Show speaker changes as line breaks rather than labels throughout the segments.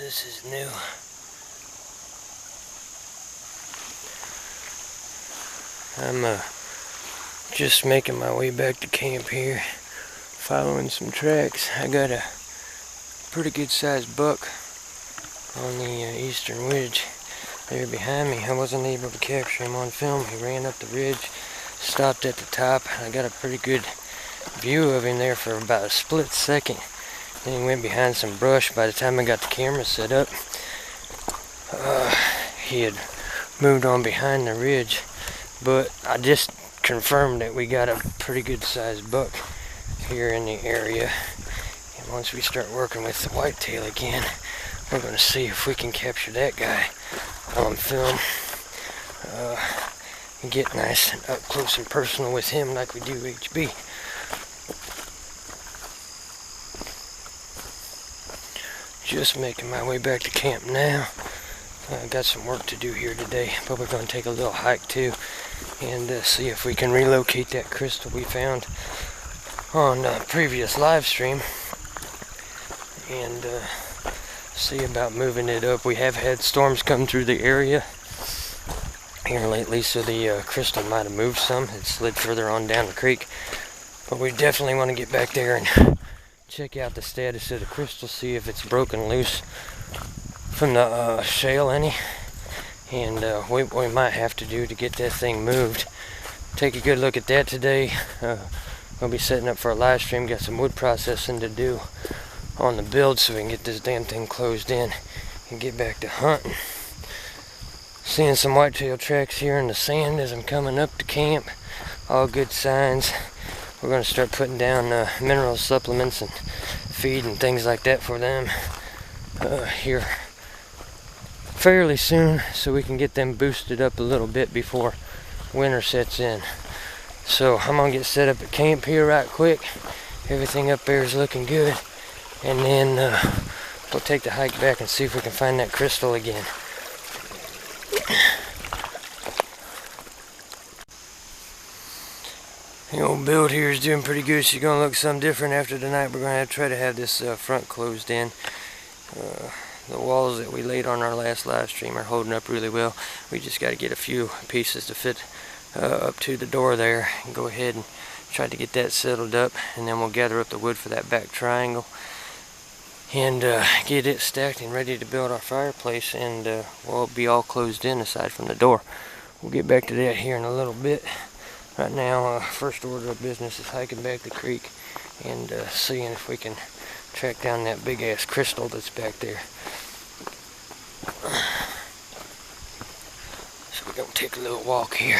This is new. I'm just making my way back to camp here, following some tracks. I got a pretty good sized buck on the eastern ridge there behind me. I wasn't able to capture him on film. He ran up the ridge, stopped at the top. I got a pretty good view of him there for about a split second. Then he went behind some brush. By the time I got the camera set up, he had moved on behind the ridge. But I just confirmed that we got a pretty good sized buck here in the area. And once we start working with the whitetail again, we're going to see if we can capture that guy on film. And get nice and up close and personal with him like we do HB. Just making my way back to camp now. I got some work to do here today, but we're going to take a little hike too and see if we can relocate that crystal we found on a previous live stream and see about moving it up. We have had storms come through the area here lately, so the crystal might have moved some. It slid further on down the creek, but we definitely want to get back there and check out the status of the crystal, see if it's broken loose from the shale any, and what we might have to do to get that thing moved. Take a good look at that today. We'll be setting up for a live stream. Got some wood processing to do on the build so we can get this damn thing closed in and get back to hunting. Seeing some whitetail tracks here in the sand as I'm coming up to camp. All good signs. We're going to start putting down mineral supplements and feed and things like that for them here fairly soon, so we can get them boosted up a little bit before winter sets in. So I'm going to get set up at camp here right quick. Everything up there is looking good. And then we'll take the hike back and see if we can find that crystal again. The old build here is doing pretty good. She's going to look some different after tonight. We're going to try to have this front closed in. The walls that we laid on our last live stream are holding up really well. We just got to get a few pieces to fit up to the door there and go ahead and try to get that settled up, and then we'll gather up the wood for that back triangle and get it stacked and ready to build our fireplace, and we'll be all closed in aside from the door. We'll get back to that here in a little bit. Right now, first order of business is hiking back the creek and seeing if we can track down that big ass crystal that's back there. So we're gonna take a little walk here.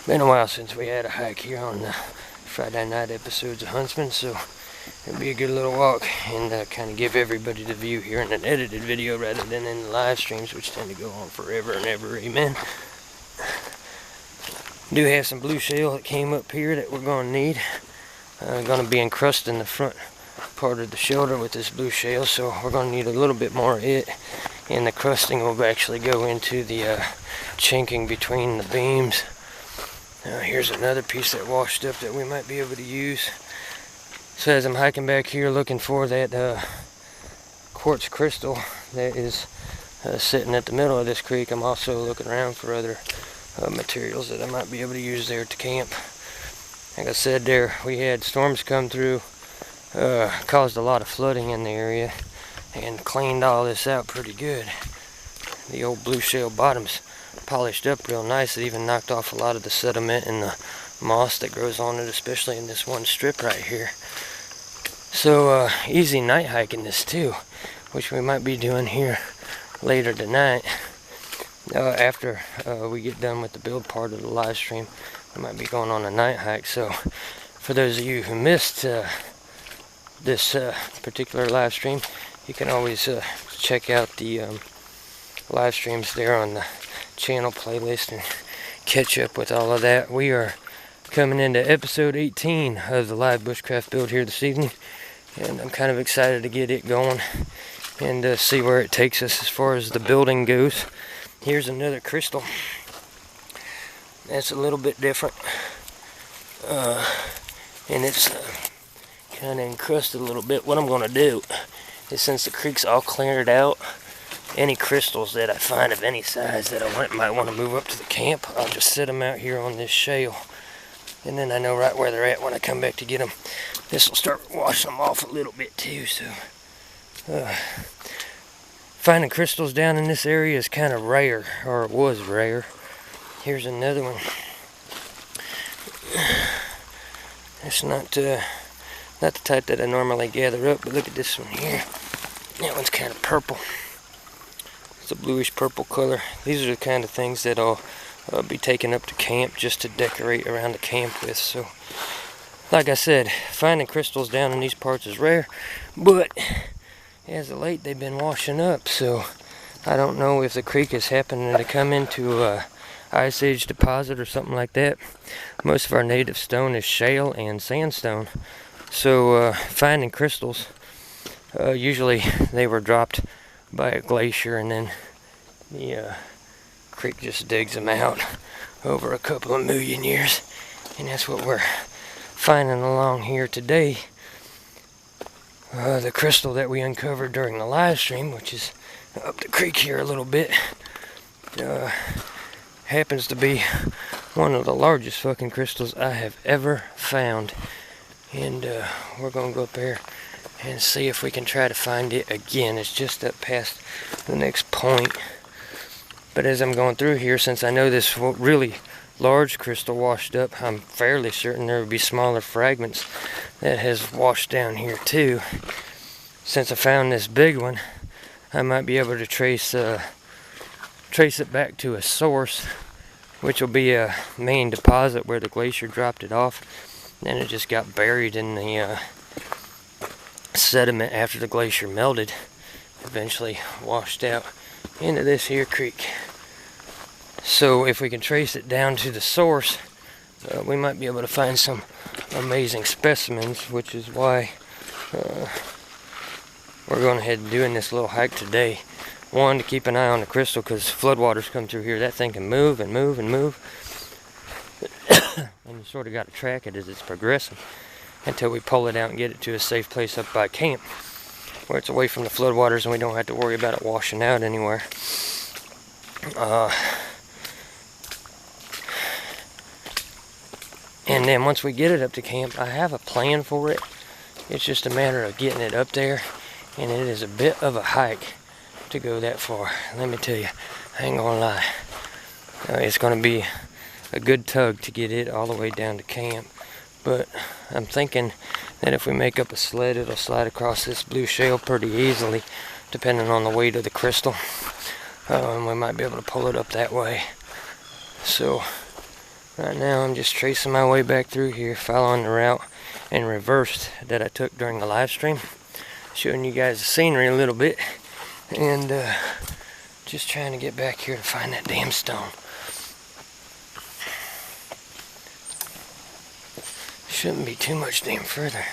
Been a while since we had a hike here on the Friday night episodes of Huntsman, so it'll be a good little walk and kind of give everybody the view here in an edited video rather than in the live streams, which tend to go on forever and ever. Amen. Do have some blue shale that came up here that we're going to need. Going to be encrusting the front part of the shoulder with this blue shale, so we're going to need a little bit more of it, and the crusting will actually go into the chinking between the beams. Here's another piece that washed up that we might be able to use. So as I'm hiking back here looking for that quartz crystal that is sitting at the middle of this creek, I'm also looking around for other materials that I might be able to use there to camp. Like I said, there we had storms come through, caused a lot of flooding in the area, and cleaned all this out pretty good. The old blue shale bottoms polished up real nice. It even knocked off a lot of the sediment and the moss that grows on it, especially in this one strip right here. So easy night hiking this too, which we might be doing here later tonight. After we get done with the build part of the live stream, we might be going on a night hike. So for those of you who missed this particular live stream, you can always check out the live streams there on the channel playlist and catch up with all of that. We are coming into episode 18 of the live bushcraft build here this evening, and I'm kind of excited to get it going and see where it takes us as far as the building goes. Here's another crystal that's a little bit different, and it's kind of encrusted a little bit. What I'm going to do is since the creek's all cleared out, any crystals that I find of any size that I might want to move up to the camp, I'll just set them out here on this shale. And then I know right where they're at when I come back to get them. This will start washing them off a little bit too. So finding crystals down in this area is kind of rare, or it was rare. Here's another one. It's not the type that I normally gather up, but look at this one here. That one's kind of purple. It's a bluish purple color. These are the kind of things that I'll be taking up to camp just to decorate around the camp with. So, like I said, finding crystals down in these parts is rare, but as of late they've been washing up. So I don't know if the creek is happening to come into a Ice Age deposit or something like that. Most of our native stone is shale and sandstone. So finding crystals, usually they were dropped by a glacier, and then the creek just digs them out over a couple of million years, and that's what we're finding along here today. The crystal that we uncovered during the live stream, which is up the creek here a little bit, happens to be one of the largest fucking crystals I have ever found, and we're gonna go up there and see if we can try to find it again. It's just up past the next point. But as I'm going through here, since I know this really large crystal washed up, I'm fairly certain there would be smaller fragments that has washed down here too. Since I found this big one, I might be able to trace it back to a source, which will be a main deposit where the glacier dropped it off. Then it just got buried in the sediment after the glacier melted, eventually washed out into this here creek. So if we can trace it down to the source, we might be able to find some amazing specimens, which is why we're going ahead and doing this little hike today. One, to keep an eye on the crystal, because floodwaters come through here. That thing can move and move and move. And you sort of got to track it as it's progressing until we pull it out and get it to a safe place up by camp, where it's away from the floodwaters and we don't have to worry about it washing out anywhere. And then once we get it up to camp, I have a plan for it. It's just a matter of getting it up there, and it is a bit of a hike to go that far. Let me tell you, I ain't gonna lie. It's gonna be a good tug to get it all the way down to camp, but I'm thinking that if we make up a sled, it'll slide across this blue shale pretty easily, depending on the weight of the crystal. And we might be able to pull it up that way. So right now I'm just tracing my way back through here, following the route in reverse that I took during the live stream, showing you guys the scenery a little bit, and just trying to get back here to find that damn stone. Shouldn't be too much damn further.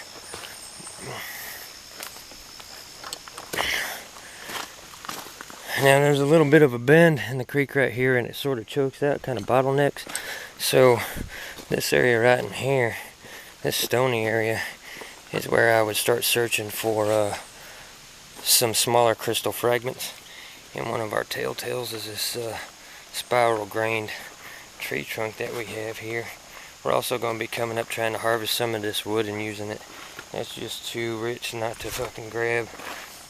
Now there's a little bit of a bend in the creek right here, and it sort of chokes out, kind of bottlenecks. So this area right in here, this stony area, is where I would start searching for some smaller crystal fragments. And one of our telltales is this spiral grained tree trunk that we have here. We're also going to be coming up trying to harvest some of this wood and using it. It's just too rich not to fucking grab.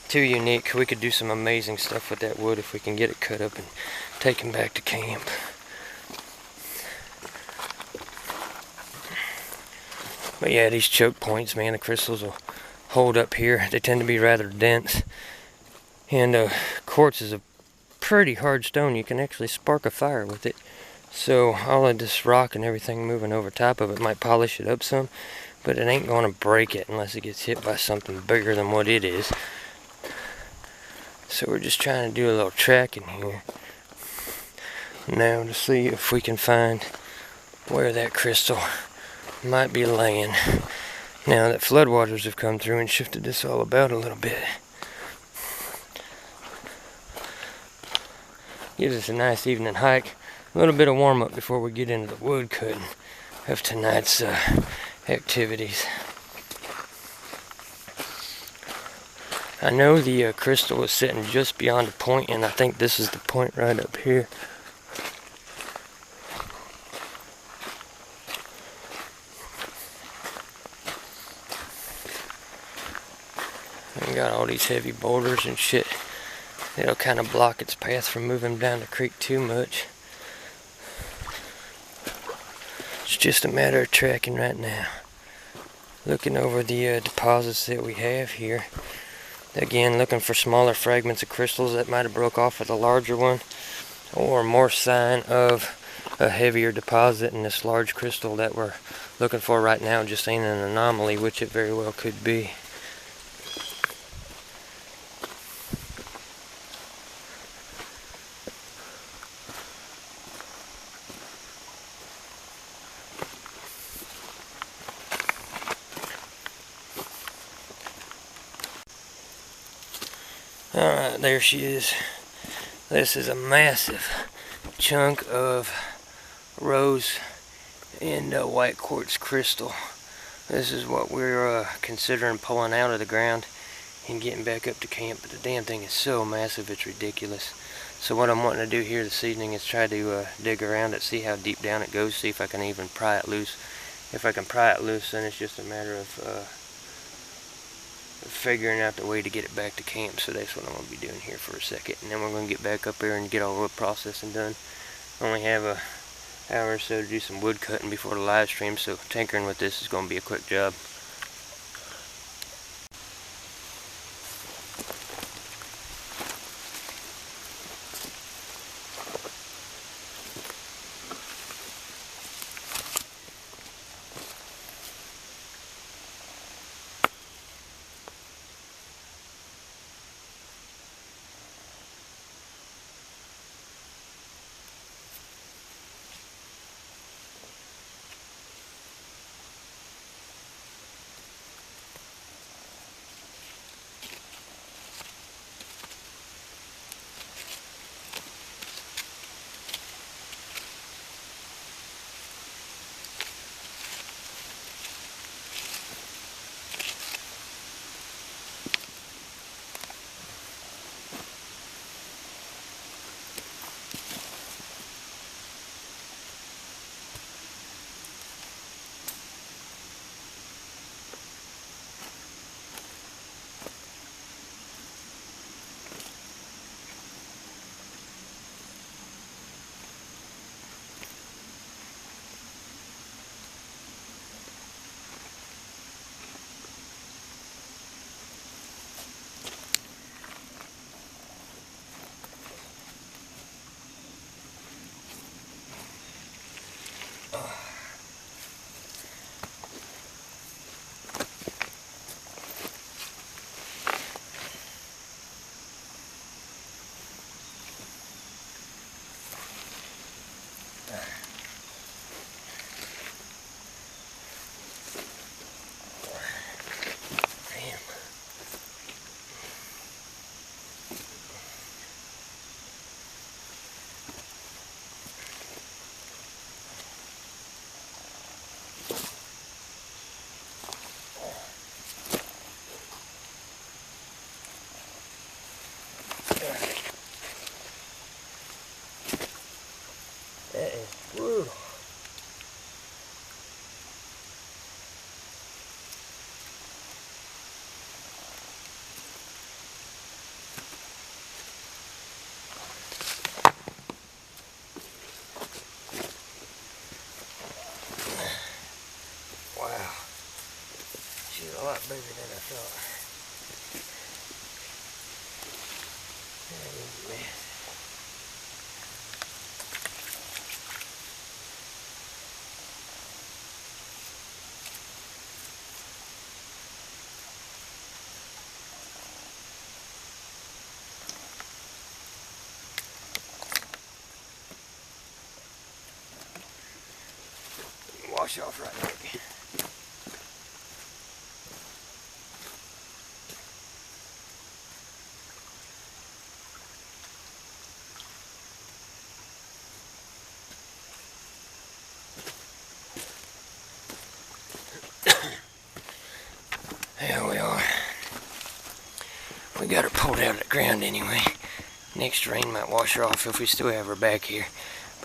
Too unique. We could do some amazing stuff with that wood if we can get it cut up and taken back to camp. But yeah, these choke points, man, the crystals will hold up here. They tend to be rather dense. And quartz is a pretty hard stone. You can actually spark a fire with it. So all of this rock and everything moving over top of it might polish it up some, but it ain't going to break it unless it gets hit by something bigger than what it is. So we're just trying to do a little tracking here now to see if we can find where that crystal might be laying. Now that floodwaters have come through and shifted this all about a little bit. Gives us a nice evening hike. A little bit of warm up before we get into the wood cutting of tonight's activities. I know the crystal was sitting just beyond the point, and I think this is the point right up here. And got all these heavy boulders and shit. It'll kind of block its path from moving down the creek too much. It's just a matter of tracking right now. Looking over the deposits that we have here. Again, looking for smaller fragments of crystals that might have broke off with a larger one, or more sign of a heavier deposit in this large crystal that we're looking for right now just ain't an anomaly, which it very well could be. Alright, there she is. This is a massive chunk of rose and white quartz crystal. This is what we're considering pulling out of the ground and getting back up to camp, but the damn thing is so massive it's ridiculous. So what I'm wanting to do here this evening is try to dig around it, see how deep down it goes, see if I can even pry it loose. If I can pry it loose, then it's just a matter of figuring out the way to get it back to camp. So that's what I'm going to be doing here for a second, and then we're going to get back up there and get all the processing done. I only have a hour or so to do some wood cutting before the live stream, so tinkering with this is going to be a quick job. That is brutal. Wow. She's a lot bigger than I thought. That is massive. Wash off right quick. Here we are. we got her pulled out of the ground anyway. Next rain might wash her off if we still have her back here.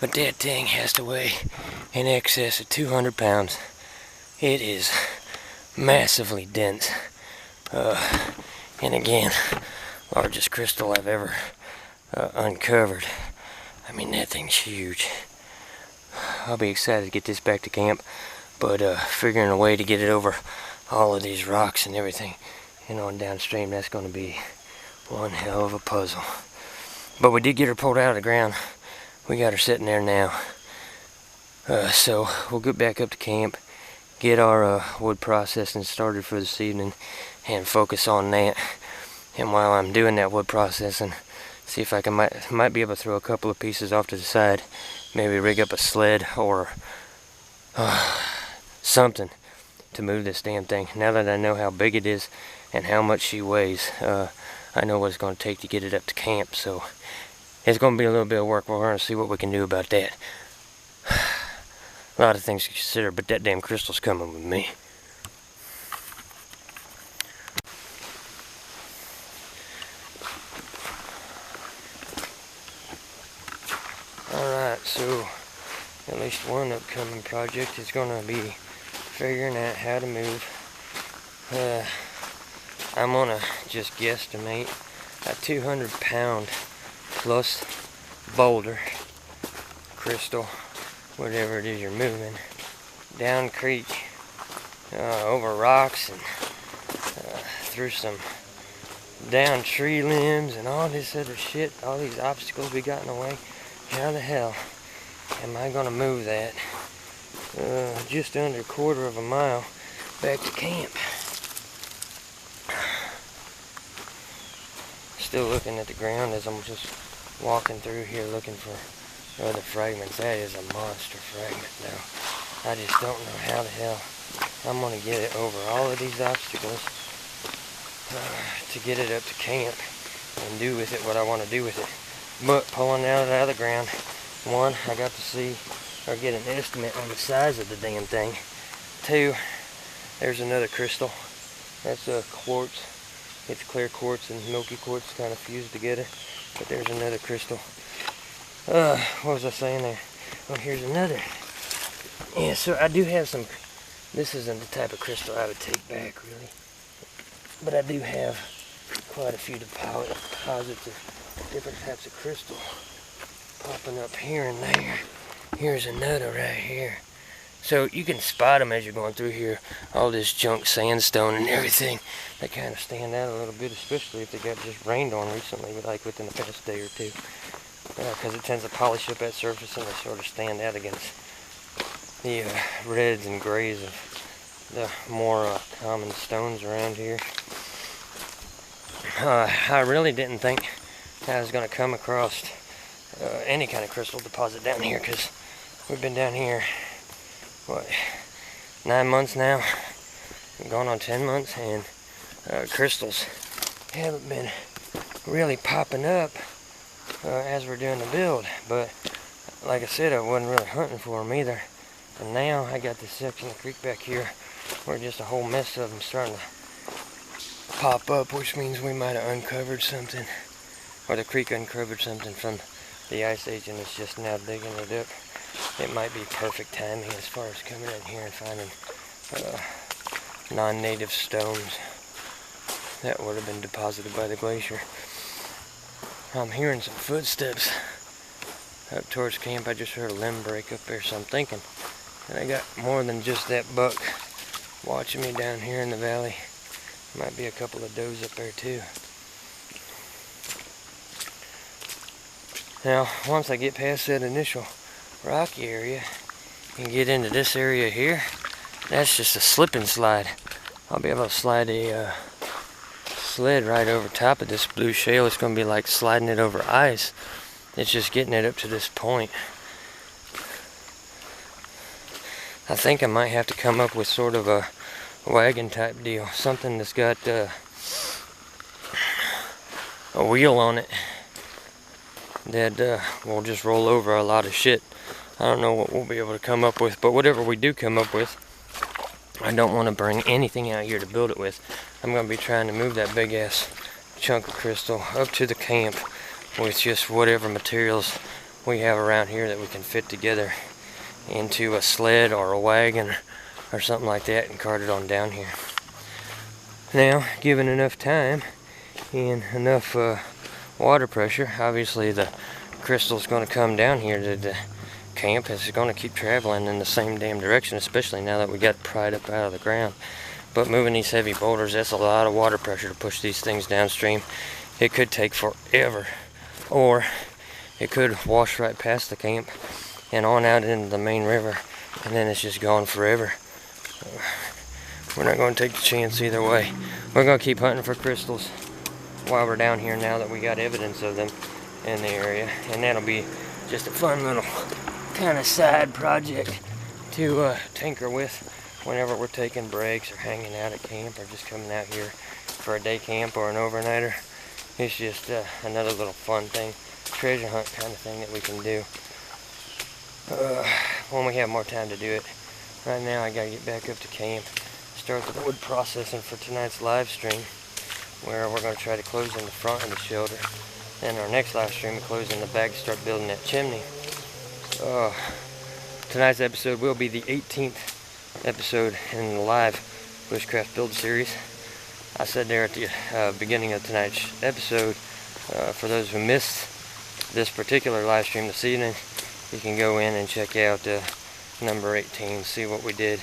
But that thing has to weigh in excess of 200 pounds. It is massively dense. And again, largest crystal I've ever uncovered. I mean, that thing's huge. I'll be excited to get this back to camp, but figuring a way to get it over all of these rocks and everything, and downstream, that's going to be one hell of a puzzle. But we did get her pulled out of the ground. We got her sitting there now. So we'll get back up to camp, get our wood processing started for this evening, and focus on that. And while I'm doing that wood processing, see if I might be able to throw a couple of pieces off to the side, maybe rig up a sled or something to move this damn thing. Now that I know how big it is and how much she weighs, I know what it's going to take to get it up to camp. So it's going to be a little bit of work. We're going to see what we can do about that. A lot of things to consider, but that damn crystal's coming with me. Alright, so at least one upcoming project is going to be figuring out how to move. I'm going to just guesstimate a 200-pound plus boulder, crystal, whatever it is you're moving, down creek, over rocks, and through some down tree limbs and all this other shit, all these obstacles we got in the way. How the hell am I gonna move that just under a quarter of a mile back to camp? Still looking at the ground as I'm just walking through here looking for other fragments. That is a monster fragment though. I just don't know how the hell I'm gonna get it over all of these obstacles to get it up to camp and do with it what I want to do with it. But pulling it out of the ground, one, I got to see or get an estimate on the size of the damn thing. Two, there's another crystal. That's a quartz. It's clear quartz and milky quartz kind of fused together. But there's another crystal. What was I saying there? Oh, here's another. Yeah, so I do have some. This isn't the type of crystal I would take back, really. But I do have quite a few deposits of different types of crystal popping up here and there. Here's another right here. So you can spot them as you're going through here. All this junk sandstone and everything. They kind of stand out a little bit, especially if they got just rained on recently, like within the past day or two. Because it tends to polish up that surface and they sort of stand out against the reds and grays of the more common stones around here. I really didn't think I was going to come across any kind of crystal deposit down here, because we've been down here, what, 9 months now, going on 10 months, and crystals haven't been really popping up as we're doing the build. But like I said, I wasn't really hunting for them either. And now I got this section of the creek back here where just a whole mess of them starting to pop up, which means we might have uncovered something, or the creek uncovered something from the ice age and it's just now digging it up. It might be perfect timing as far as coming in here and finding non-native stones that would have been deposited by the glacier. I'm hearing some footsteps up towards camp. I just heard a limb break up there, so I'm thinking that I got more than just that buck watching me down here in the valley. Might be a couple of does up there too. Now, once I get past that initial rocky area and get into this area here, that's just a slip and slide. I'll be able to slide a sled right over top of this blue shale. It's going to be like sliding it over ice. It's just getting it up to this point. I think I might have to come up with sort of a wagon type deal, something that's got a wheel on it that will just roll over a lot of shit. I don't know what we'll be able to come up with, but whatever we do come up with, I don't want to bring anything out here to build it with. I'm going to be trying to move that big ass chunk of crystal up to the camp with just whatever materials we have around here that we can fit together into a sled or a wagon or something like that and cart it on down here. Now, given enough time and enough water pressure, obviously the crystal's going to come down here to the camp. It's going to keep traveling in the same damn direction, especially now that we got pried up out of the ground. But moving these heavy boulders, that's a lot of water pressure to push these things downstream. It could take forever, or it could wash right past the camp and on out into the main river, and then it's just gone forever. We're not going to take the chance either way. We're going to keep hunting for crystals while we're down here now that we got evidence of them in the area, and that'll be just a fun little kind of side project to tinker with whenever we're taking breaks or hanging out at camp or just coming out here for a day camp or an overnighter. It's just another little fun thing, treasure hunt kind of thing that we can do when we have more time to do it. Right now I gotta get back up to camp, start the wood processing for tonight's live stream, where we're going to try to close in the front of the shelter. Then our next live stream, we close in the back to start building that chimney. Tonight's episode will be the 18th episode in the live Bushcraft build series. I said there at the beginning of tonight's episode, for those who missed this particular live stream this evening, you can go in and check out number 18, see what we did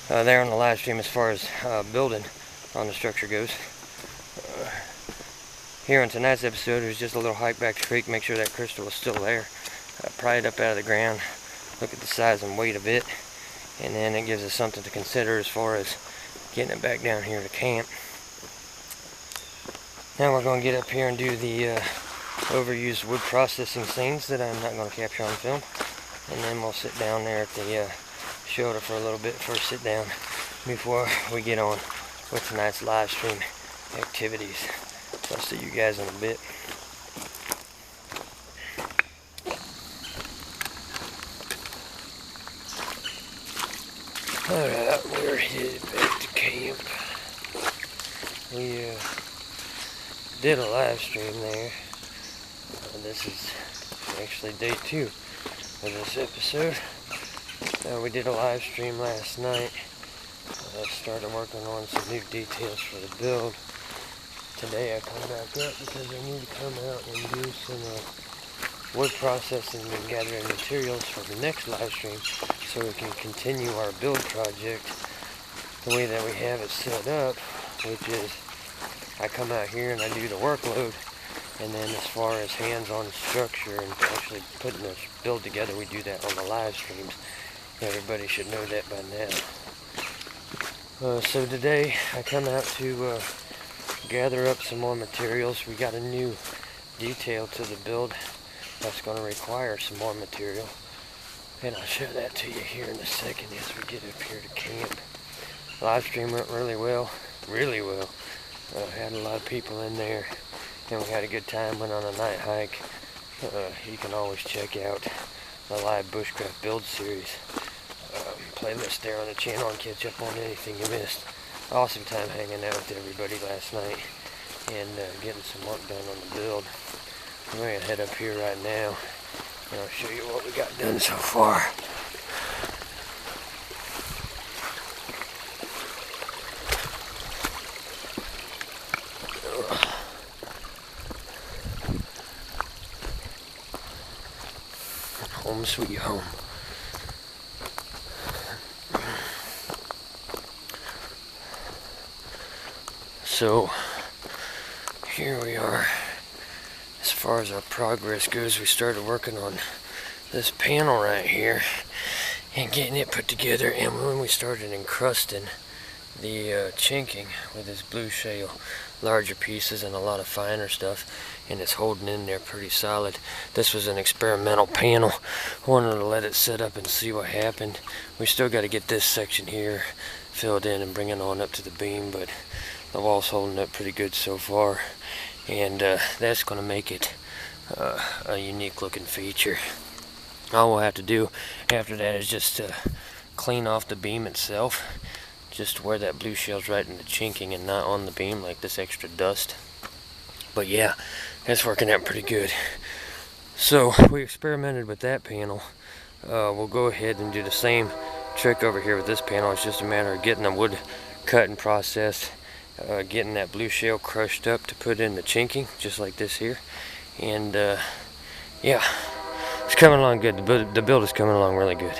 there on the live stream as far as building on the structure goes. Here on tonight's episode, it was just a little hike back the creek, make sure that crystal was still there, pry it up out of the ground, look at the size and weight of it, and then it gives us something to consider as far as getting it back down here to camp. Now we're going to get up here and do the overused wood processing scenes that I'm not going to capture on film, and then we'll sit down there at the shelter for a little bit for a sit down before we get on with tonight's live stream activities. So I'll see you guys in a bit. Alright, we're headed back to camp. We did a live stream there. This is actually day 2 of this episode. We did a live stream last night. Started working on some new details for the build. Today I come back up because I need to come out and do some wood processing and gathering materials for the next live stream so we can continue our build project the way that we have it set up, which is I come out here and I do the workload, and then as far as hands-on structure and actually putting this build together, we do that on the live streams. Everybody should know that by now. So today I come out to gather up some more materials. We got a new detail to the build that's going to require some more material, and I'll show that to you here in a second as we get up here to camp. Live stream went really well. Had a lot of people in there, and we had a good time. Went on a night hike. You can always check out the live Bushcraft build series playlist there on the channel and catch up on anything you missed. Awesome time hanging out with everybody last night and getting some work done on the build. I'm going to head up here right now and I'll show you what we got done so far. Home sweet home. So here we are. As far as our progress goes, we started working on this panel right here and getting it put together, and when we started encrusting the chinking with this blue shale, larger pieces and a lot of finer stuff, and it's holding in there pretty solid. This was an experimental panel. I wanted to let it set up and see what happened. We still got to get this section here filled in and bring it on up to the beam, but the wall's holding up pretty good so far, and that's going to make it a unique looking feature. All we'll have to do after that is just clean off the beam itself, just where that blue shell's right in the chinking and not on the beam, like this extra dust. But yeah, that's working out pretty good. So we experimented with that panel. We'll go ahead and do the same trick over here with this panel. It's just a matter of getting the wood cut and processed, getting that blue shell crushed up to put in the chinking, just like this here. And yeah, it's coming along good. The build is coming along really good.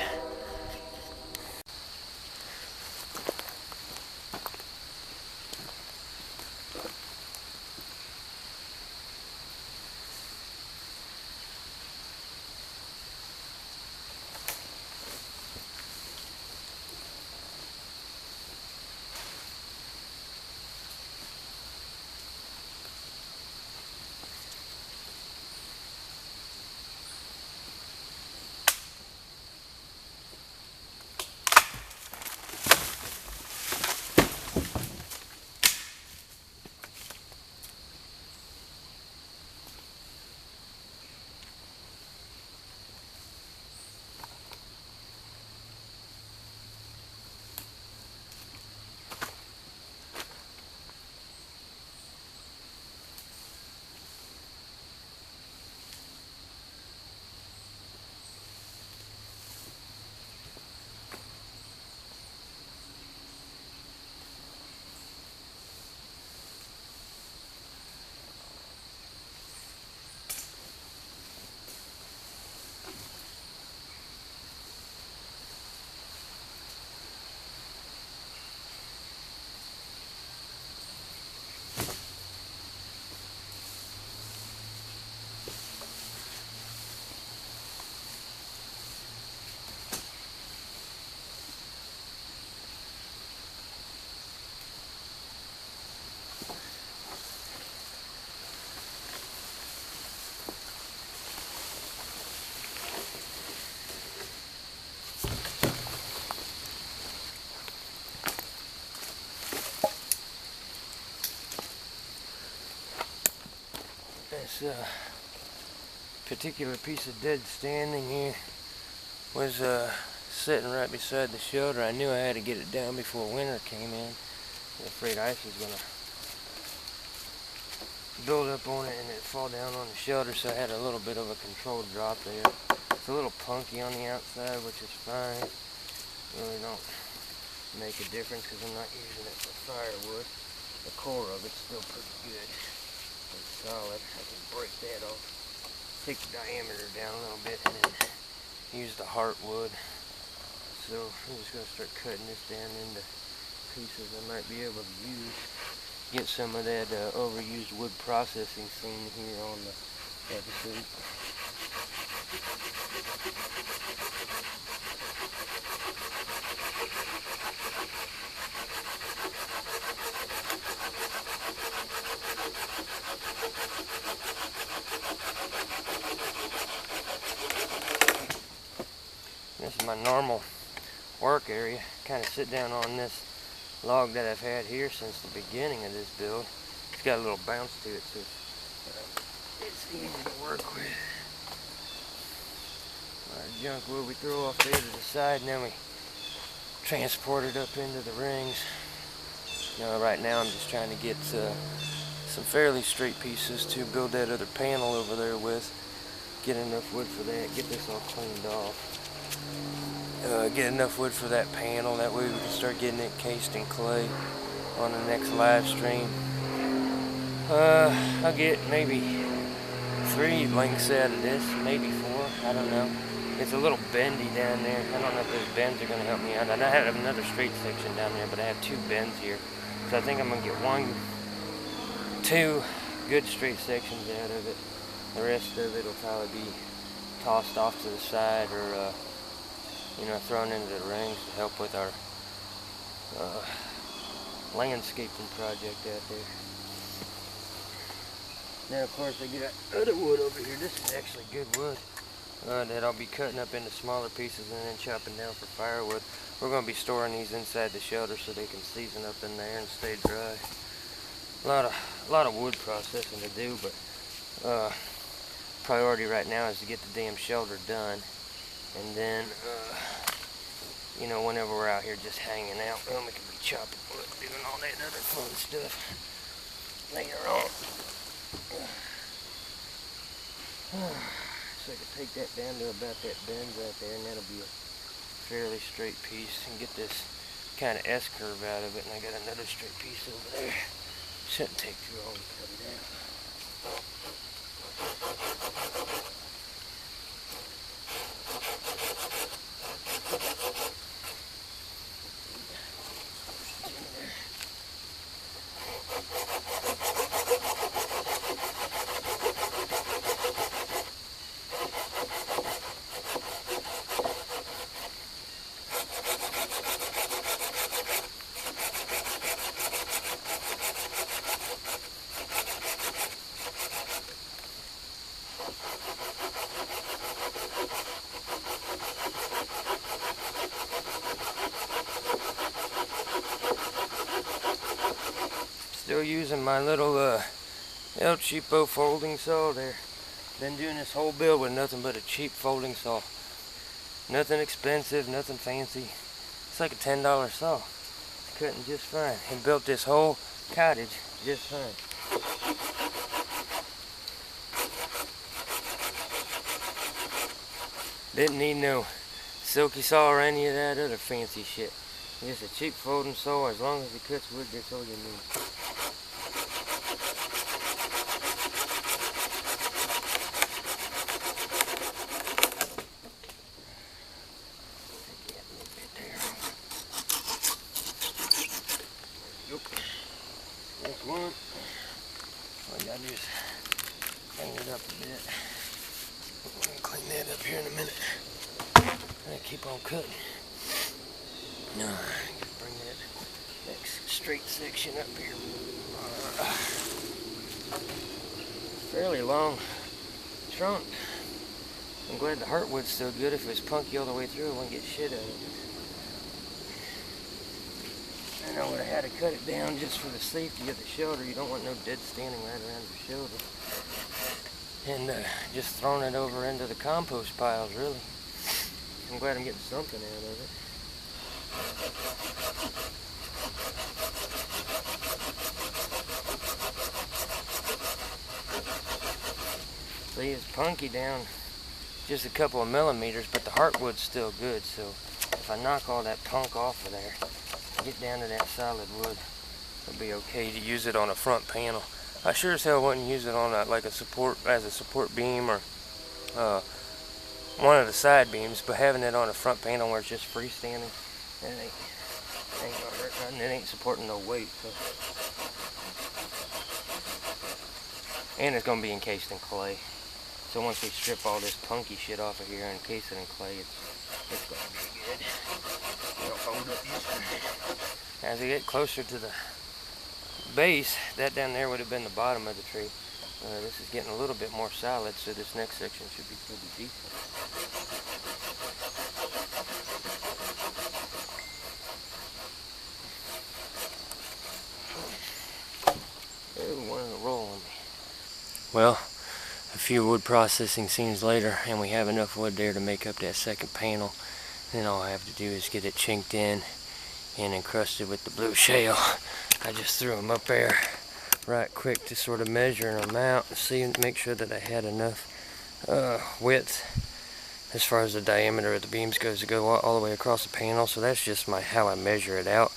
This particular piece of dead standing here was sitting right beside the shelter. I knew I had to get it down before winter came in. I was afraid ice was going to build up on it and it fall down on the shelter, so I had a little bit of a controlled drop there. It's a little punky on the outside, which is fine. Really don't make a difference because I'm not using it for firewood. The core of it's still pretty good. It's solid. I can break that off, take the diameter down a little bit, and then use the heartwood. So I'm just going to start cutting this down into pieces I might be able to use. Get some of that overused wood processing seen here on the episode. This is my normal work area. Kind of sit down on this log that I've had here since the beginning of this build. It's got a little bounce to it, so it's easy to work with. A lot of junk wood we throw off there to the side, and then we transport it up into the rings. Right now I'm just trying to get some fairly straight pieces to build that other panel over there with. Get enough wood for that, get this all cleaned off. Get enough wood for that panel, that way we can start getting it cased in clay on the next live stream. I'll get maybe 3 lengths out of this, maybe 4, I don't know. It's a little bendy down there. I don't know if those bends are going to help me out. I have another straight section down there, but I have 2 bends here. So I think I'm going to get 2 good straight sections out of it. The rest of it will probably be tossed off to the side or thrown into the rings to help with our landscaping project out there. Now, of course, I get other wood over here. This is actually good wood that I'll be cutting up into smaller pieces and then chopping down for firewood. We're going to be storing these inside the shelter so they can season up in there and stay dry. A lot of wood processing to do, but priority right now is to get the damn shelter done. And then you know, whenever we're out here just hanging out, then we can be chopping wood, doing all that other fun stuff later on. So I can take that down to about that bend right there, and that'll be a fairly straight piece, and get this kind of S-curve out of it, and I got another straight piece over there. Shouldn't take too long to cut it out. Still using my little El Cheapo folding saw there. Been doing this whole build with nothing but a cheap folding saw. Nothing expensive, nothing fancy. It's like a $10 saw. It's cutting just fine. And built this whole cottage just fine. Didn't need no silky saw or any of that other fancy shit. Just a cheap folding saw. As long as it cuts wood, that's all you need. That's one. All you gotta do is clean it up a bit. I'm gonna clean that up here in a minute. And keep on cutting. Now, I can bring that next straight section up here. Fairly long trunk. I'm glad the heartwood's still good. If it was punky all the way through, I wouldn't get shit out of it. And I would have had to cut it down just for the safety of the shelter. You don't want no dead standing right around your shelter. And just throwing it over into the compost piles, really. I'm glad I'm getting something out of it. See, it's punky down just a couple of millimeters, but the heartwood's still good. So if I knock all that punk off of there, get down to that solid wood, it'll be okay to use it on a front panel. I sure as hell wouldn't use it on like a support, as a support beam, or one of the side beams, but having it on a front panel where it's just freestanding, that ain't gonna hurt nothing. It ain't supporting no weight. So. And it's gonna be encased in clay. So once we strip all this punky shit off of here and encase it in clay, it's gonna be good. It'll hold up easier. As we get closer to the base, that down there would have been the bottom of the tree. This is getting a little bit more solid, so this next section should be pretty decent. Ooh, one in a roll on me. Well, a few wood processing scenes later, and we have enough wood there to make up that second panel. Then all I have to do is get it chinked in and encrusted with the blue shale. I just threw them up there right quick to sort of measure them out and see, make sure that I had enough width as far as the diameter of the beams goes to go all the way across the panel. So that's just how I measure it out,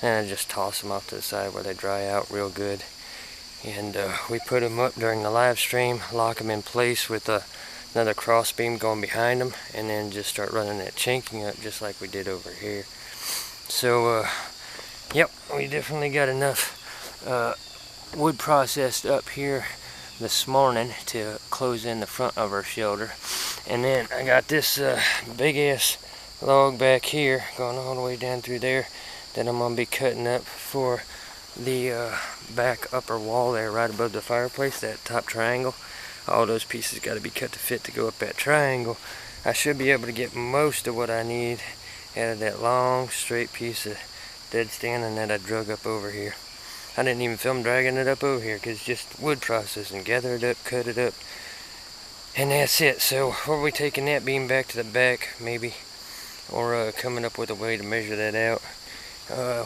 and I just toss them off to the side where they dry out real good. And we put them up during the live stream, lock them in place with another cross beam going behind them, and then just start running that chinking up just like we did over here. So yep, we definitely got enough wood processed up here this morning to close in the front of our shelter. And then I got this big ass log back here going all the way down through there that I'm gonna be cutting up for the back upper wall there right above the fireplace, that top triangle. All those pieces got to be cut to fit to go up that triangle. I should be able to get most of what I need out of that long straight piece of dead standing that I drug up over here. I didn't even film dragging it up over here because it's just wood processing. Gather it up, cut it up, and that's it. So we'll be taking that beam back to the back maybe or coming up with a way to measure that out,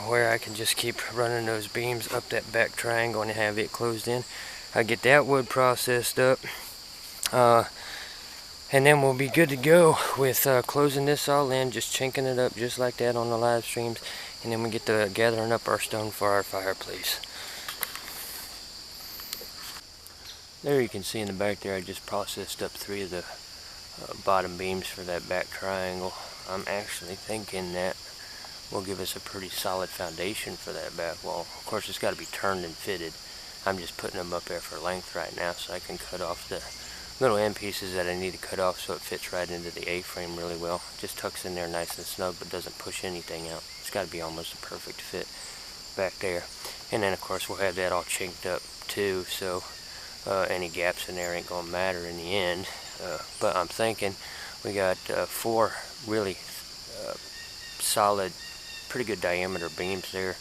where I can just keep running those beams up that back triangle and have it closed in. I get that wood processed up, and then we'll be good to go with closing this all in, just chinking it up just like that on the live streams, and then we get to gathering up our stone for our fireplace. There you can see in the back there, I just processed up 3 of the bottom beams for that back triangle. I'm actually thinking that will give us a pretty solid foundation for that back wall. Of course, it's got to be turned and fitted. I'm just putting them up there for length right now so I can cut off the little end pieces that I need to cut off so it fits right into the A-frame really well. Just tucks in there nice and snug but doesn't push anything out. It's got to be almost a perfect fit back there. And then of course we'll have that all chinked up too, so any gaps in there ain't gonna matter in the end. But I'm thinking we got 4 really solid, pretty good diameter beams there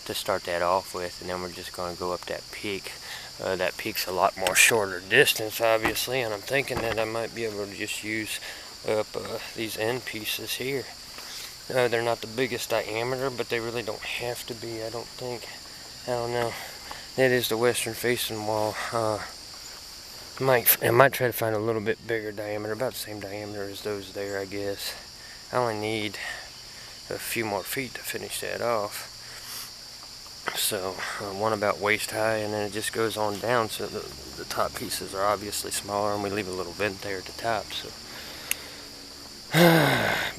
to start that off with, and then we're just going to go up that peak. That peak's a lot more shorter distance, obviously, and I'm thinking that I might be able to just use up these end pieces here. They're not the biggest diameter, but they really don't have to be, I don't think. I don't know. That is the western facing wall. I might try to find a little bit bigger diameter, about the same diameter as those there, I guess. I only need a few more feet to finish that off. So one about waist high, and then it just goes on down, so the top pieces are obviously smaller, and we leave a little vent there at the top. So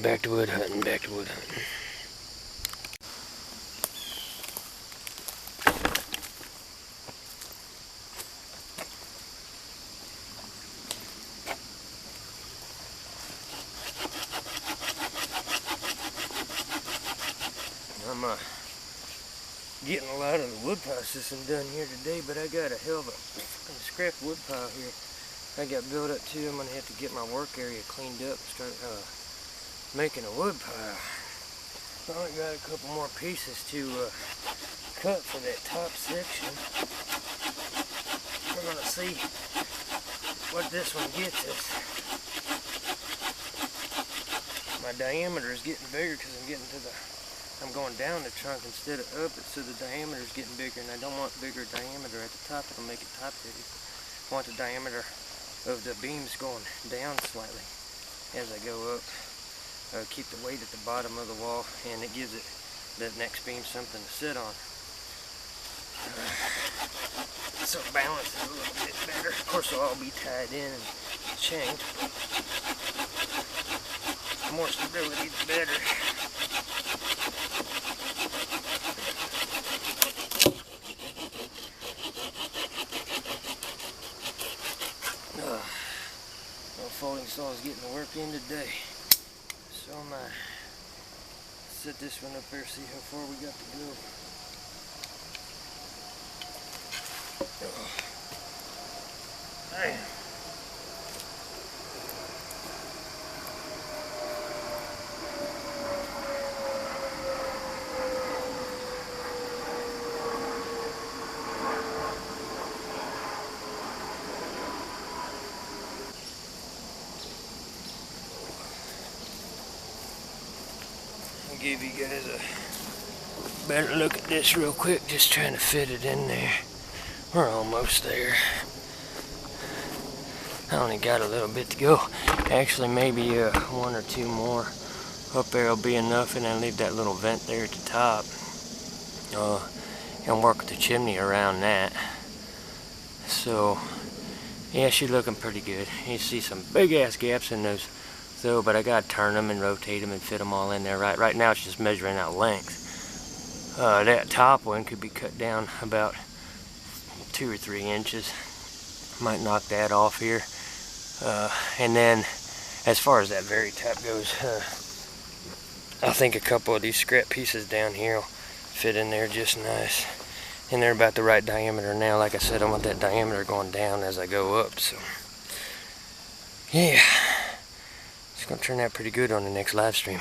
back to wood hunting, back to wood hunting. I'm getting a lot of the wood processing done here today, but I got a hell of a scrap wood pile here I got built up too. I'm going to have to get my work area cleaned up and start making a wood pile. I only got a couple more pieces to cut for that top section. We're going to see what this one gets us. My diameter is getting bigger because I'm going down the trunk instead of up it, so the diameter is getting bigger, and I don't want bigger diameter at the top. It'll make it top heavy. I want the diameter of the beams going down slightly as I go up. Keep the weight at the bottom of the wall, and it gives it, that next beam, something to sit on. So it balances a little bit better. Of course, it'll all be tied in and chained. The more stability, the better. Folding saw is getting the work in today. So am I. Set this one up there, see how far we got to go. Damn. Give you guys a better look at this real quick, just trying to fit it in there. We're almost there. I only got a little bit to go. Actually, maybe 1 or 2 more up there will be enough, and then leave that little vent there at the top, and work the chimney around that. So yeah, she's looking pretty good. You see some big ass gaps in those. So, but I gotta turn them and rotate them and fit them all in there. Right now it's just measuring out length. That top one could be cut down about 2 or 3 inches. Might knock that off here. And then as far as that very top goes, I think a couple of these scrap pieces down here will fit in there just nice. And they're about the right diameter now. Like I said, I want that diameter going down as I go up. So yeah. It's going to turn out pretty good on the next live stream.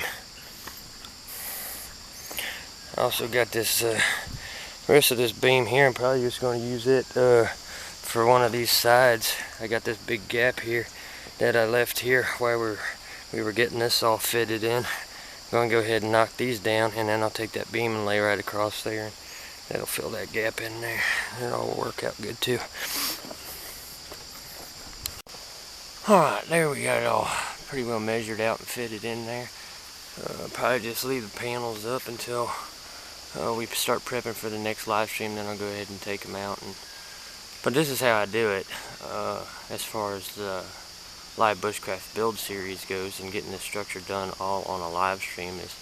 I also got this rest of this beam here. I'm probably just going to use it for one of these sides. I got this big gap here that I left here while we were getting this all fitted in. Going to go ahead and knock these down, and then I'll take that beam and lay right across there, and that'll fill that gap in there. It all will work out good too. Alright, there we got it all pretty well measured out and fitted in there. Probably just leave the panels up until we start prepping for the next live stream, then I'll go ahead and take them out. But this is how I do it as far as the live bushcraft build series goes, and getting this structure done all on a live stream is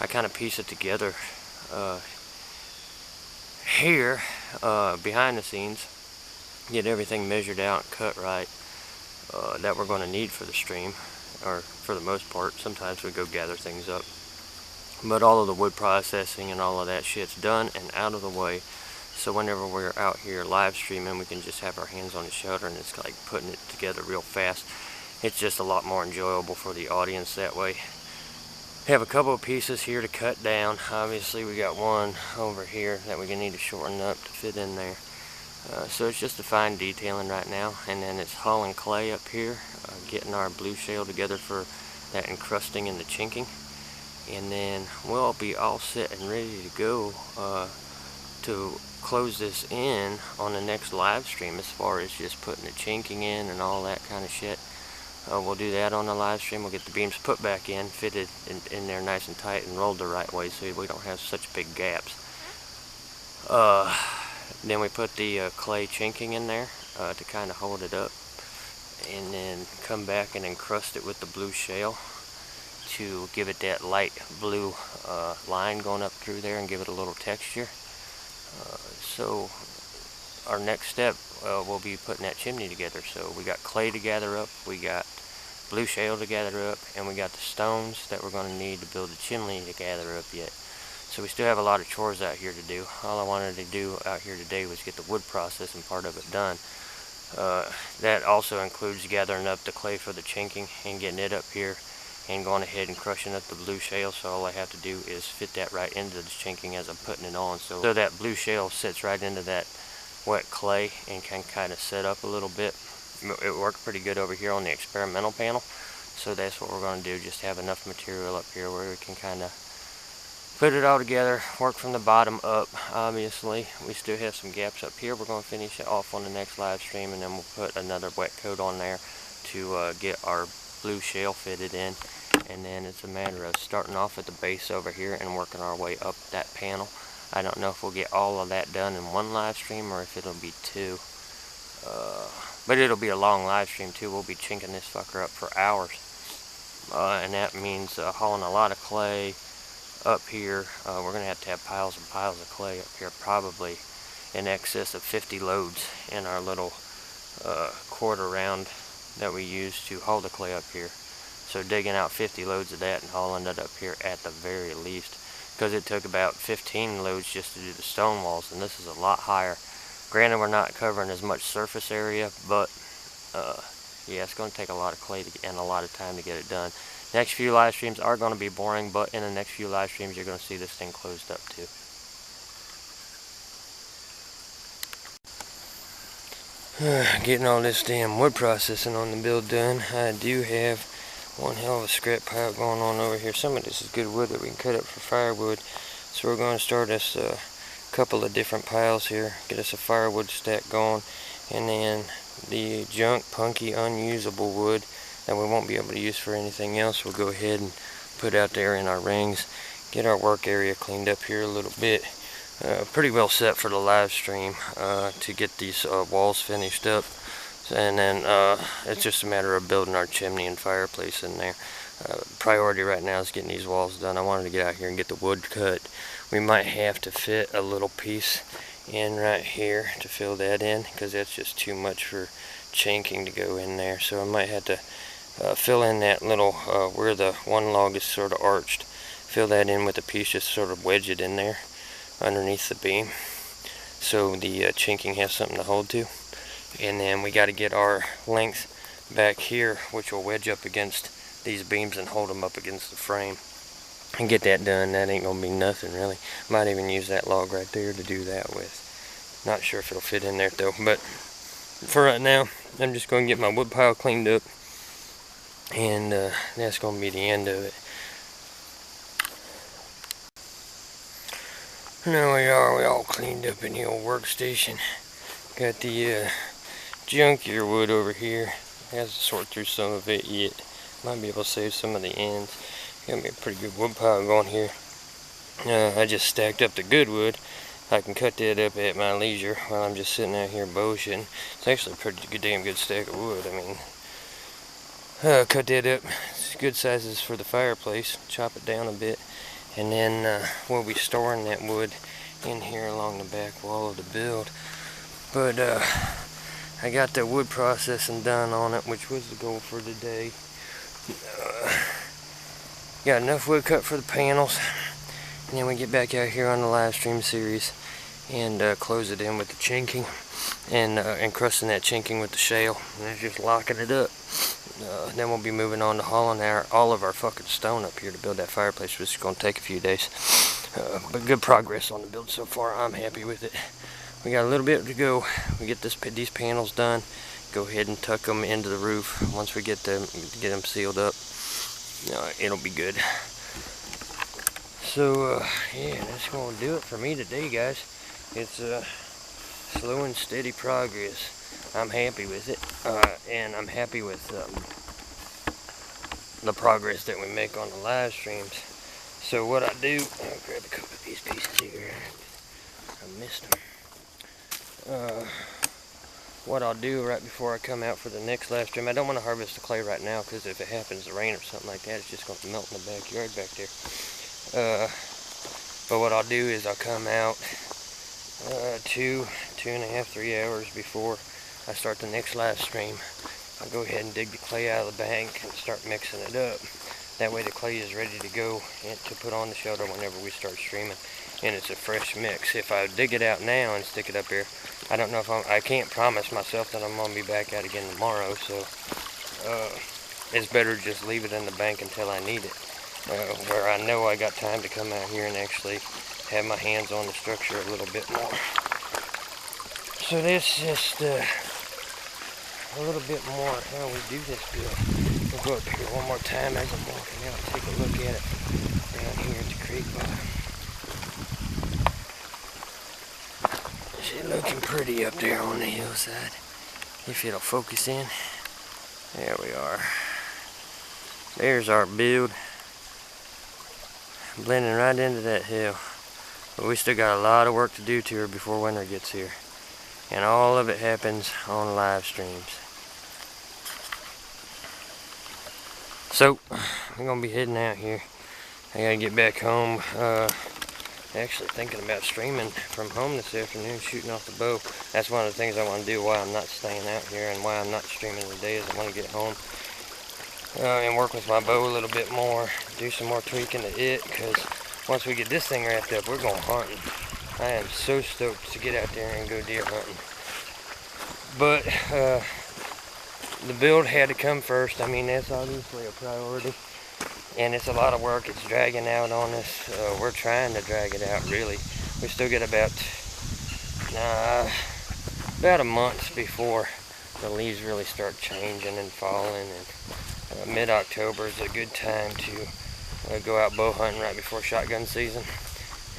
I kind of piece it together here behind the scenes, get everything measured out and cut right that we're going to need for the stream, or for the most part. Sometimes we go gather things up, but all of the wood processing and all of that shit's done and out of the way, so whenever we're out here live streaming, we can just have our hands on the shutter, and it's like putting it together real fast. It's just a lot more enjoyable for the audience that way. Have a couple of pieces here to cut down. Obviously we got one over here that we're going to need to shorten up to fit in there. So it's just a fine detailing right now, and then it's hauling clay up here, getting our blue shale together for that encrusting and the chinking, and then we'll be all set and ready to go to close this in on the next live stream, as far as just putting the chinking in and all that kind of shit. We'll do that on the live stream. We'll get the beams put back in, fitted in there nice and tight, and rolled the right way so we don't have such big gaps. Then we put the clay chinking in there to kind of hold it up, and then come back and encrust it with the blue shale to give it that light blue line going up through there and give it a little texture. So our next step will be putting that chimney together. So we got clay to gather up, we got blue shale to gather up, and we got the stones that we're going to need to build the chimney to gather up yet. So we still have a lot of chores out here to do. All I wanted to do out here today was get the wood processing part of it done. That also includes gathering up the clay for the chinking and getting it up here, and going ahead and crushing up the blue shale. So all I have to do is fit that right into the chinking as I'm putting it on, so that blue shale sits right into that wet clay and can kind of set up a little bit. It worked pretty good over here on the experimental panel, so that's what we're going to do, just have enough material up here where we can kind of put it all together, work from the bottom up. Obviously we still have some gaps up here. We're going to finish it off on the next live stream, and then we'll put another wet coat on there to get our blue shale fitted in. And then it's a matter of starting off at the base over here and working our way up that panel. I don't know if we'll get all of that done in one live stream or if it'll be two. But it'll be a long live stream too. We'll be chinking this fucker up for hours. And that means hauling a lot of clay up here. We're going to have piles and piles of clay up here, probably in excess of 50 loads in our little quarter round that we use to haul the clay up here. So digging out 50 loads of that and hauling it up here at the very least, because it took about 15 loads just to do the stone walls, and this is a lot higher. Granted, we're not covering as much surface area, but yeah, it's going to take a lot of clay and a lot of time to get it done. Next few live streams are going to be boring, but in the next few live streams you're going to see this thing closed up too. Getting all this damn wood processing on the build done. I do have one hell of a scrap pile going on over here. Some of this is good wood that we can cut up for firewood. So we're going to start us a couple of different piles here. Get us a firewood stack going. And then the junk, punky, unusable wood that we won't be able to use for anything else, we'll go ahead and put out there in our rings. Get our work area cleaned up here a little bit. Pretty well set for the live stream to get these walls finished up. And then it's just a matter of building our chimney and fireplace in there. Priority right now is getting these walls done. I wanted to get out here and get the wood cut. We might have to fit a little piece in right here to fill that in, because that's just too much for chinking to go in there. So I might have to fill in that little where the one log is sort of arched. Fill that in with a piece, just sort of wedge it in there underneath the beam, so the chinking has something to hold to. And then we got to get our length back here, which will wedge up against these beams and hold them up against the frame, and get that done. That ain't gonna be nothing really. Might even use that log right there to do that with. Not sure if it'll fit in there though, but for right now I'm just going to get my wood pile cleaned up, and that's going to be the end of it. Now we all cleaned up in the old workstation. Got the junkier wood over here. Has to sort through some of it yet. Might be able to save some of the ends. Got me a pretty good wood pile going here. I just stacked up the good wood. I can cut that up at my leisure while I'm just sitting out here bullshitting. It's actually a pretty good, damn good stack of wood. I mean, cut that up. It's good sizes for the fireplace. Chop it down a bit. And then we'll be storing that wood in here along the back wall of the build. But I got the wood processing done on it, which was the goal for today. Got enough wood cut for the panels. And then we get back out here on the live stream series and close it in with the chinking and encrusting that chinking with the shale. And then just locking it up. Then we'll be moving on to hauling all of our fucking stone up here to build that fireplace, which is going to take a few days. But good progress on the build so far. I'm happy with it. We got a little bit to go. We get these panels done. Go ahead and tuck them into the roof. Once we get them sealed up, it'll be good. So yeah, that's going to do it for me today, guys. It's slow and steady progress. I'm happy with it, and I'm happy with the progress that we make on the live streams. So what I do, I'll grab a couple of these pieces here. I missed them. What I'll do right before I come out for the next live stream, I don't want to harvest the clay right now, because if it happens to rain or something like that, it's just going to melt in the backyard back there. But what I'll do is I'll come out 2.5, 3 hours before I start the next live stream. I'll go ahead and dig the clay out of the bank and start mixing it up. That way the clay is ready to go and to put on the shelter whenever we start streaming. And it's a fresh mix. If I dig it out now and stick it up here, I don't know if I can't promise myself that I'm going to be back out again tomorrow. So it's better just leave it in the bank until I need it. Where I know I got time to come out here and actually have my hands on the structure a little bit more. So that's just a little bit more how we do this build. We'll go up here one more time as I'm walking out and take a look at it down here at the creek bottom. She's looking pretty up there on the hillside. If it'll focus in. There we are. There's our build. Blending right into that hill. But we still got a lot of work to do to her before winter gets here. And all of it happens on live streams. So, I'm going to be heading out here. I got to get back home. Actually thinking about streaming from home this afternoon, shooting off the bow. That's one of the things I want to do while I'm not staying out here and why I'm not streaming today is I want to get home and work with my bow a little bit more. Do some more tweaking to it, because once we get this thing wrapped up, we're going hunting. I am so stoked to get out there and go deer hunting. But the build had to come first. I mean, that's obviously a priority. And it's a lot of work. It's dragging out on us. We're trying to drag it out, really. We still get about a month before the leaves really start changing and falling. And mid-October is a good time to go out bow hunting right before shotgun season.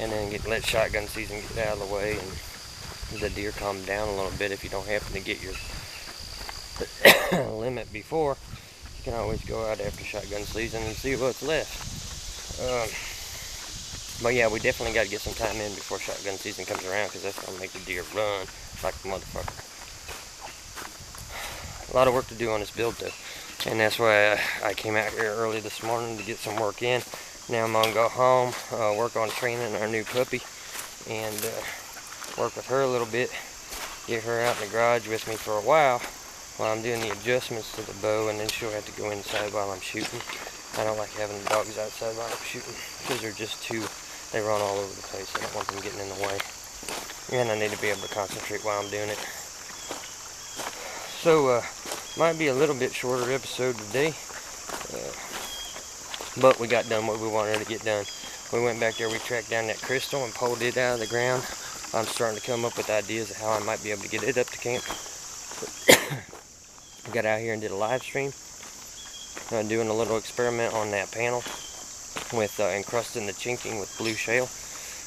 And then let shotgun season get out of the way and the deer calm down a little bit. If you don't happen to get your limit before, you can always go out after shotgun season and see what's left. But yeah, we definitely got to get some time in before shotgun season comes around, because that's going to make the deer run like a motherfucker. A lot of work to do on this build though. And that's why I came out here early this morning to get some work in. Now I'm going to go home, work on training our new puppy, and work with her a little bit. Get her out in the garage with me for a while I'm doing the adjustments to the bow, and then she'll have to go inside while I'm shooting. I don't like having the dogs outside while I'm shooting, because they're just they run all over the place. I don't want them getting in the way. And I need to be able to concentrate while I'm doing it. So, might be a little bit shorter episode today. But we got done what we wanted to get done. We went back there, we tracked down that crystal and pulled it out of the ground. I'm starting to come up with ideas of how I might be able to get it up to camp. Got out here and did a live stream. Doing a little experiment on that panel with encrusting the chinking with blue shale.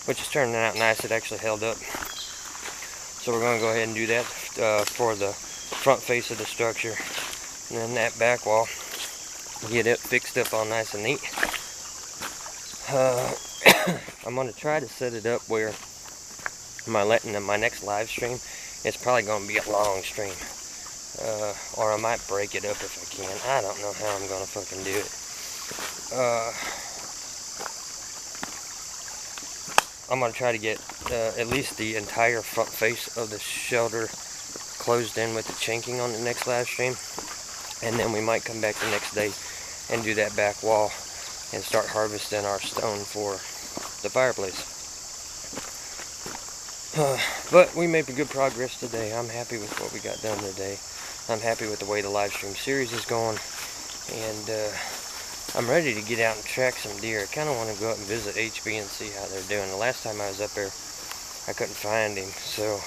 which is turning out nice. It actually held up. So we're going to go ahead and do that for the front face of the structure. And then that back wall, get it fixed up all nice and neat. I'm going to try to set it up where my next live stream is probably going to be a long stream. Or I might break it up if I can. I don't know how I'm going to fucking do it. I'm going to try to get at least the entire front face of the shelter closed in with the chinking on the next live stream. And then we might come back the next day and do that back wall and start harvesting our stone for the fireplace. But we made good progress today. I'm happy with what we got done today. I'm happy with the way the live stream series is going. And I'm ready to get out and track some deer. I kind of want to go up and visit HB and see how they're doing. The last time I was up there, I couldn't find him. So,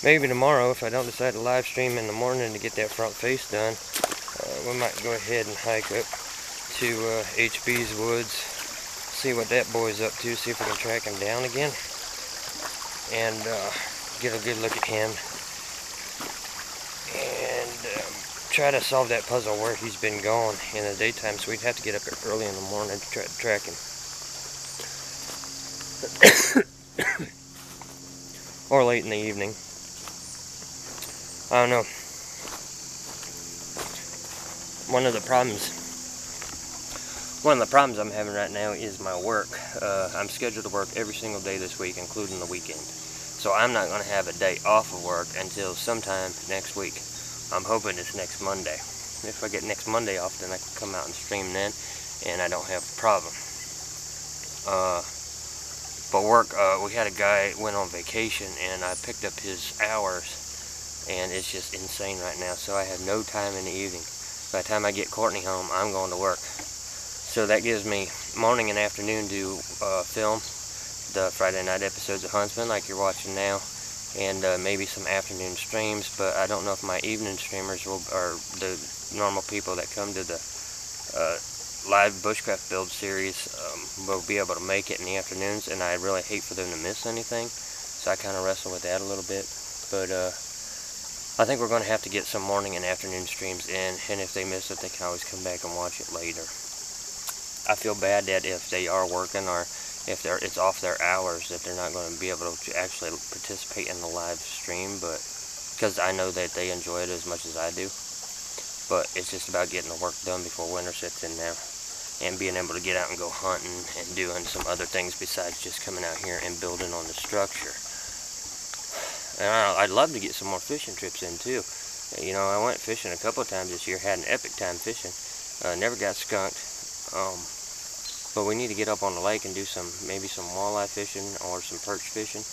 maybe tomorrow, if I don't decide to live stream in the morning to get that front face done, we might go ahead and hike up to HB's woods, see what that boy's up to, see if we can track him down again, and get a good look at him, and try to solve that puzzle where he's been gone in the daytime. So we'd have to get up early in the morning to try to track him. Or late in the evening. I don't know. One of the problems I'm having right now is my work. I'm scheduled to work every single day this week, including the weekend. So I'm not going to have a day off of work until sometime next week. I'm hoping it's next Monday. If I get next Monday off, then I can come out and stream then, and I don't have a problem. But work, we had a guy went on vacation, and I picked up his hours, and it's just insane right now. So I have no time in the evening. By the time I get Courtney home, I'm going to work. So that gives me morning and afternoon to film the Friday night episodes of Huntsman, like you're watching now, and maybe some afternoon streams. But I don't know if my evening streamers or the normal people that come to the live Bushcraft build series will be able to make it in the afternoons, and I really hate for them to miss anything. So I kind of wrestle with that a little bit. But I think we're going to have to get some morning and afternoon streams in, and if they miss it, they can always come back and watch it later. I feel bad that if they are working or if it's off their hours, that they're not going to be able to actually participate in the live stream, but because I know that they enjoy it as much as I do. But it's just about getting the work done before winter sets in now, and being able to get out and go hunting and doing some other things besides just coming out here and building on the structure. And I'd love to get some more fishing trips in too. You know, I went fishing a couple of times this year, had an epic time fishing. Never got skunked. But we need to get up on the lake and do maybe some walleye fishing or some perch fishing,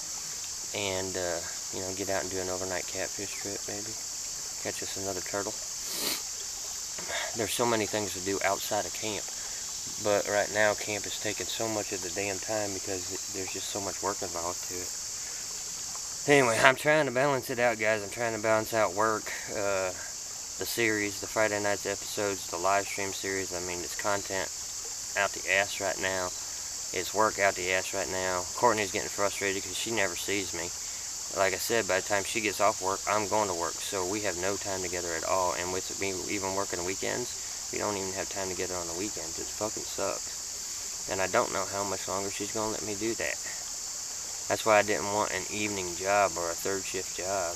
and you know, get out and do an overnight catfish trip, maybe catch us another turtle. There's so many things to do outside of camp, but right now camp is taking so much of the damn time because there's just so much work involved to it. Anyway, I'm trying to balance it out, guys. I'm trying to balance out work, the series, the Friday nights episodes, the live stream series. I mean, it's content out the ass right now. It's work out the ass right now. Courtney's getting frustrated because she never sees me. Like I said, by the time she gets off work, I'm going to work. So we have no time together at all. And with me even working weekends, we don't even have time together on the weekends. It fucking sucks. And I don't know how much longer she's going to let me do that. That's why I didn't want an evening job or a third shift job.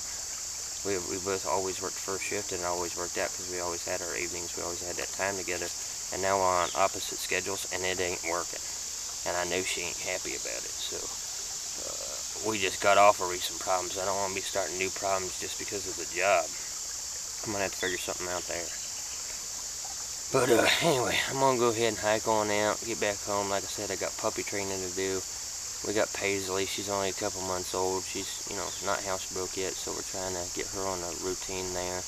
We both always worked first shift, and it always worked out because we always had our evenings. We always had that time together. And now we're on opposite schedules, and it ain't working. And I know she ain't happy about it. So we just got off of recent problems. I don't want to be starting new problems just because of the job. I'm going to have to figure something out there. But anyway, I'm going to go ahead and hike on out, get back home. Like I said, I got puppy training to do. We got Paisley. She's only a couple months old. She's, you know, not housebroke yet, so we're trying to get her on a routine there.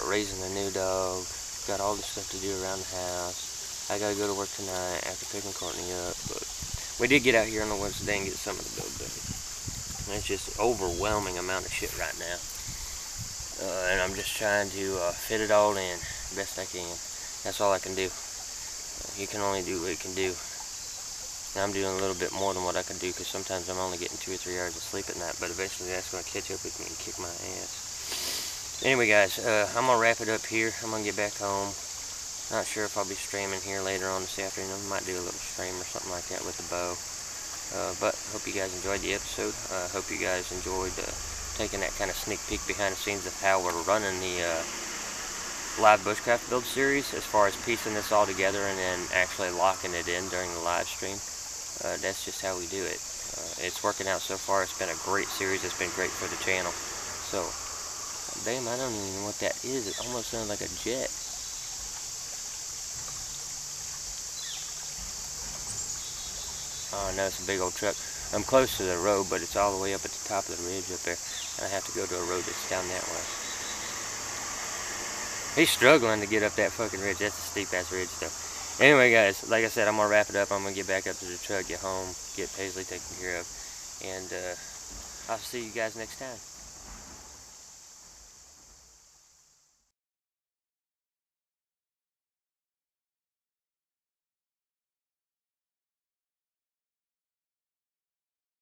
Raising a new dog. Got all the stuff to do around the house. I gotta go to work tonight after picking Courtney up, but we did get out here on the woods today and get some of the build done. And it's just an overwhelming amount of shit right now. And I'm just trying to fit it all in best I can. That's all I can do. You can only do what you can do. Now I'm doing a little bit more than what I can do, because sometimes I'm only getting 2 or 3 hours of sleep at night, but eventually that's going to catch up with me and kick my ass. Anyway guys, I'm going to wrap it up here. I'm going to get back home. Not sure if I'll be streaming here later on this afternoon. I might do a little stream or something like that with the bow. But hope you guys enjoyed the episode. Hope you guys enjoyed taking that kind of sneak peek behind the scenes of how we're running the live bushcraft build series, as far as piecing this all together and then actually locking it in during the live stream. That's just how we do it. It's working out so far. It's been a great series. It's been great for the channel. So, damn, I don't even know what that is. It almost sounds like a jet. Oh no, it's a big old truck. I'm close to the road, but it's all the way up at the top of the ridge up there. And I have to go to a road that's down that way. He's struggling to get up that fucking ridge. That's a steep ass ridge though. Anyway guys, like I said, I'm gonna wrap it up. I'm gonna get back up to the truck, get home, get Paisley taken care of, and I'll see you guys next time.